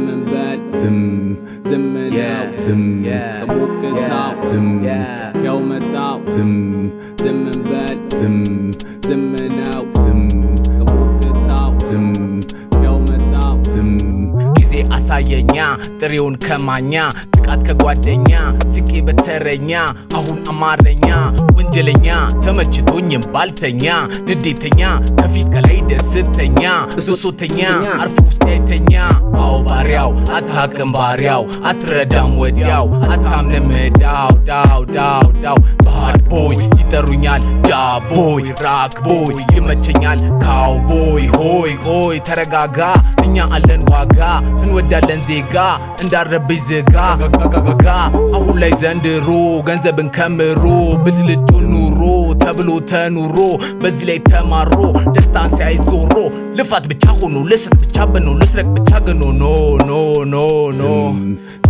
እንበል ዝም ነው ከሞቅታው ያው መጣው እንበል ዝም ነው ከሞቅታው ያው መጣው ጊዜ አሳየኛ ጥሬውን ከማኛ ጥቃት ከጓደኛ ስቄ በተረኛ አሁን አማረኛ ወንጀለኛ ተመችቶኝም ባልተኛ ንዴተኛ ከፊት ከላይ ደስተኛ ብሶተኛ አርፎ ውስጥ አይተኛ አው ባሪያው አታቅም ባሪያው አትረዳም ወዲያው አታምንም ዳው ባድ ቦይ ይጠሩኛል ጃቦይ ራክ ቦይ ይመቸኛል ካውቦይ ሆይ ተረጋጋ እኛ አለን ዋጋ እንወዳለን ዜጋ እንዳረብሽ ዝጋ አሁን ላይ ዘንድሮ ገንዘብን ከምሮ ብልጭ ኑሮ ተብሎ ተኑሮ በዚህ ላይ ተማሮ ደስታን ሲያይ ዞሮ ልፋት ብቻ ሆኖ ልስት ብቻ በኖ ልስረቅ ብቻ ገኖ ኖ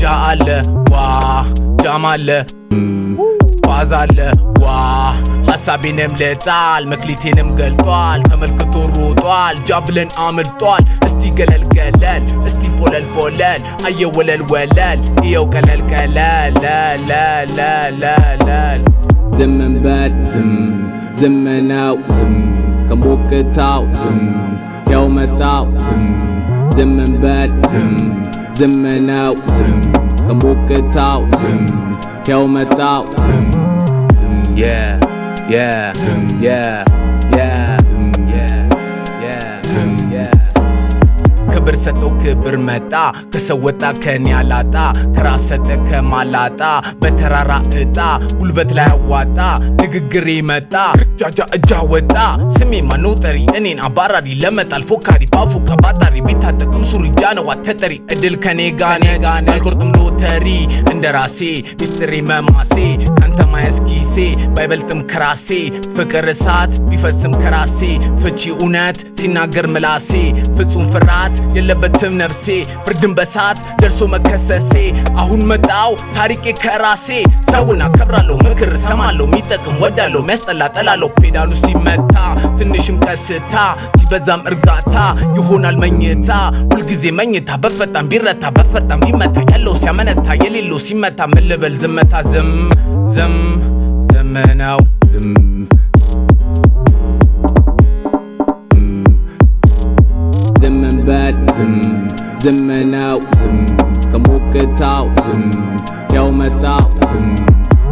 ጃ አለ ዋ ጃም አለ ጓዝ አለ ዋ ሐሳቤንም ለጣል መክሊቴንም ገልጧል ተመልክቶ ሮጧል ጃብለን አምልጧል እስቲ ገለል እስቲ ፎለል አየ ወለል ይኸው ቀለል ዝም እንበል ዝም ነው ከሞቅታው ያው መጣው ዝም እንበል ዝም ነው ከሞቅታው ያው መጣው ክብር ሰጠው ክብር መጣ ከሰው ወጣ ከኔ አላጣ ከራስ ሰጠ ከማላጣ በተራራ እጣ ጉልበት ላይ አዋጣ ንግግሬ መጣ ጃጃ እጃ ወጣ ስሜ ማነው ጠሪ እኔን አባራሪ ለመጣል ፎካሪ ባፉ ከባጣሪ ቢታጠቅም ሱሪ ጃነዋ ተጠሪ እድል ከኔ ጋር አልቆርጥም ሎተሪ እንደራሴ ሚስጥሬ መማሴ ካንተ ማያስኪሴ ባይበልጥም ከራሴ ፍቅር እሳት ቢፈስም ከራሴ ፍቺ እውነት ሲናገር ምላሴ ፍጹም ፍርሃት የለበትም ነፍሴ ፍርድን በሳት ደርሶ መከሰሴ አሁን መጣው ታሪኬ ከራሴ ሰውና ከብራለሁ ምክር ሰማለሁ ሚጠቅም ወዳለሁ ሚያስጠላ ጠላለሁ ፔዳሉ ሲመታ ትንሽም ቀስታ ሲበዛም እርጋታ ይሆናል መኝታ ሁልጊዜ መኝታ በፈጣም ቢረታ በፈጣም ቢመታ ያለው ሲያመነታ የሌለው ሲመታ ምን ልበል ዝምታ ዝም ነው ዝም ነው ከሞቅታው ያው መጣው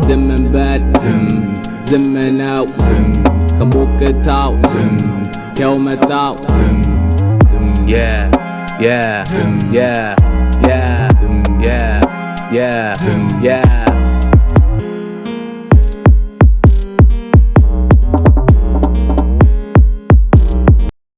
ዝም እንበል ዝም ነው ከሞቅታው ያው መጣው yeah